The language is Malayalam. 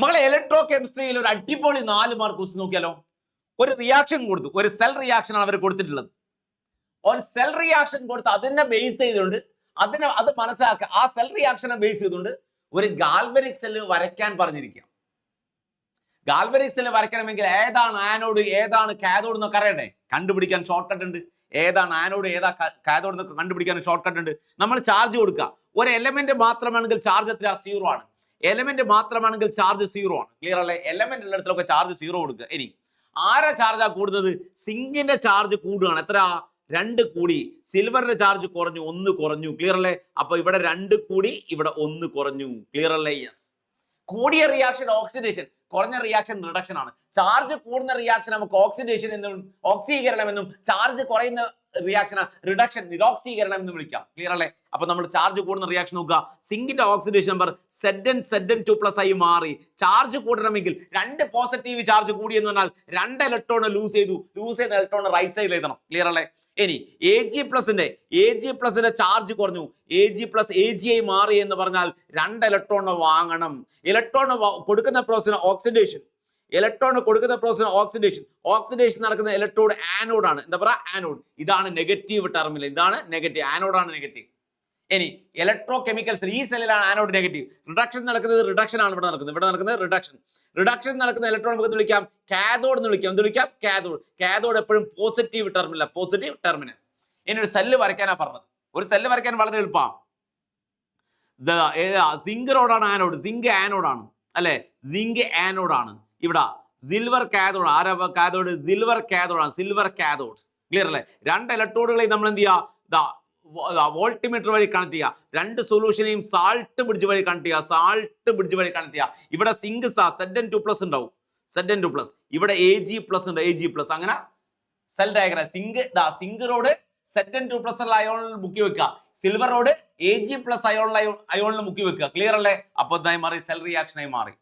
മകളെ ഇലക്ട്രോ കെമിസ്ട്രിയിൽ ഒരു അടിപൊളി 4 മാർക്ക് ക്വസ്റ്റ്യൻ നോക്കിയാലോ. ഒരു റിയാക്ഷൻ കൊടുത്തു, ഒരു സെൽ റിയാക്ഷൻ ആണ് അവർ കൊടുത്തിട്ടുള്ളത്. ഒരു സെൽ റിയാക്ഷൻ കൊടുത്ത് അതിനെ ബേസ് ചെയ്തുകൊണ്ട് അത് മനസ്സിലാക്കുക. ആ സെൽ റിയാക്ഷനെ ബേസ് ചെയ്തുകൊണ്ട് ഒരു ഗാൽവനിക് സെല്ല് വരയ്ക്കാൻ പറഞ്ഞിരിക്കുക. ഗാൽവനിക് സെല്ല് വരയ്ക്കണമെങ്കിൽ ഏതാണ് ആനോഡ് ഏതാണ് കാഥോഡ് എന്നൊക്കെ അറിയണ്ടേ? കണ്ടുപിടിക്കാൻ ഷോർട്ട് കട്ട് ഉണ്ട്. ഏതാണ് ആനോഡ് ഏതാ കാഥോഡ് എന്നൊക്കെ കണ്ടുപിടിക്കാൻ ഷോർട്ട് കട്ട് ഉണ്ട്. നമ്മൾ ചാർജ് കൊടുക്കുക. ഒരു എലമെന്റ് മാത്രമാണെങ്കിൽ ചാർജ് എത്ര? 0 ആണ്. എലമെന്റ് മാത്രമാണെങ്കിൽ ചാർജ് 0 ആണ്. ക്ലിയർ അല്ലേ? എലമെന്റ് ഉള്ളിടത്തൊക്കെ ചാർജ് 0 കൊടുക്കുക. ഇനി ആരെ ചാർജാ കൂടുന്നത്? സിങ്കിന്റെ ചാർജ് കൂടുകയാണ്. എത്ര? 2 കൂടി. സിൽവറിന്റെ ചാർജ് കുറഞ്ഞു, 1 കുറഞ്ഞു. ക്ലിയർ അല്ലേ? അപ്പൊ ഇവിടെ 2 കൂടി, ഇവിടെ 1 കുറഞ്ഞു. ക്ലിയർ അല്ലേ? യെസ്. കൂടിയ റിയാക്ഷൻ ഓക്സിഡേഷൻ, കുറഞ്ഞ റിയാക്ഷൻ റിഡക്ഷൻ ആണ്. ചാർജ് കൂടുന്ന റിയാക്ഷൻ നമുക്ക് ഓക്സിഡേഷൻ എന്നും ഓക്സീകരണം എന്നും, ചാർജ് കുറയുന്ന റിയാക്ഷൻ റിഡക്ഷൻ നിരോക്സീകരണം എന്ന് വിളിക്കാം. ക്ലിയർ അല്ലേ? അപ്പൊ നമ്മൾ ചാർജ് കൂടുന്ന റിയാക്ഷൻ നോക്കുക. സിങ്കിന്റെ ഓക്സിഡേഷൻ നമ്പർ Zn2+ ആയി മാറി. ചാർജ് കൂടണമെങ്കിൽ 2 പോസിറ്റീവ് ചാർജ് കൂടി എന്ന് പറഞ്ഞാൽ 2 ഇലക്ട്രോൺ ലൂസ് ചെയ്തു. ലൂസ് ചെയ്ത ഇലക്ട്രോൺ റൈറ്റ് സൈഡിൽ എഴുതണം. ക്ലിയർ അല്ലേ? ഇനി Ag+ന്റെ ചാർജ് കുറഞ്ഞു. Ag+ Ag ആയി മാറി എന്ന് പറഞ്ഞാൽ 2 ഇലക്ട്രോൺ വാങ്ങണം. ഇലക്ട്രോൺ കൊടുക്കുന്ന പ്രോസസ്സിന് ഓക്സിഡേഷൻ, ഇലക്ട്രോൺ കൊടുക്കുന്ന പ്രോസസ്സിന് ഓക്സിഡേഷൻ. ഓക്സിഡേഷൻ നടക്കുന്ന ഇലക്ട്രോഡ് ആനോഡ് ആണ്. എന്താ പറയുക? ആനോഡ്. ഇതാണ് നെഗറ്റീവ് ടെർമിനൽ. ഇതാണ് നെഗറ്റീവ്. ആനോഡാണ് നെഗറ്റീവ്. ഇനി ഇലക്ട്രോ കെമിക്കൽസ് ഈ സെല്ലിലാണ് ആനോഡ് നെഗറ്റീവ്. റിഡക്ഷൻ നടക്കുന്നത് റിഡക്ഷൻ ആണ് ഇവിടെ നടക്കുന്നത്. ഇവിടെ നടക്കുന്നത് റിഡക്ഷൻ. റിഡക്ഷൻ നടക്കുന്ന ഇലക്ട്രോൺ നമുക്ക് വിളിക്കാം കാഥോഡ് എന്ന് വിളിക്കാം. എന്ത് വിളിക്കാം? കാഥോഡ്. കാഥോഡ് എപ്പോഴും പോസിറ്റീവ് ടെർമിനൽ. Positive terminal. ഇനി ഒരു സെല്ല് വരയ്ക്കാനാ പറഞ്ഞത്. ഒരു സെല്ല് വരയ്ക്കാൻ വളരെ എളുപ്പമാണ്. സിങ്ക് റോഡാണ് ആനോഡ്. സിങ്ക് ആനോഡാണ് അല്ലെ? സിങ്ക് ആനോഡാണ്. ഇവിടെ സിൽവർ കാഥോഡ്. ആരാ കാഥോഡ്? സിൽവർ കാഥോഡ് ആണ്. Silver cathode. ക്ലിയർ അല്ലേ? 2 ഇലക്ട്രോഡുകളെ നമ്മൾ എന്ത് ചെയ്യുക? വോൾട്ടിമീറ്റർ വഴി കണക്ട് ചെയ്യുക. 2 സൊല്യൂഷനെയും സാൾട്ട് ബ്രിഡ്ജ് വഴി കണക്ട് ചെയ്യുക. സാൾട്ട് ബ്രിഡ്ജ് വഴി കണക്ട് ചെയ്യുക. ഇവിടെ സിങ്ക് Zn2+ ഉണ്ടാവും. Zn2+. ഇവിടെ Ag+ ഉണ്ട്. Ag+. അങ്ങനെ cell diagram. Zinc rod Zn2+ അയോണിൽ മുക്കി വെക്കുക. സിൽവർ റോഡ് Ag+ അയോണിൽ മുക്കി വെക്കുക. ക്ലിയർ അല്ലേ? അപ്പൊ ഇതായി മാറി, സെൽ റിയാക്ഷനായി മാറി.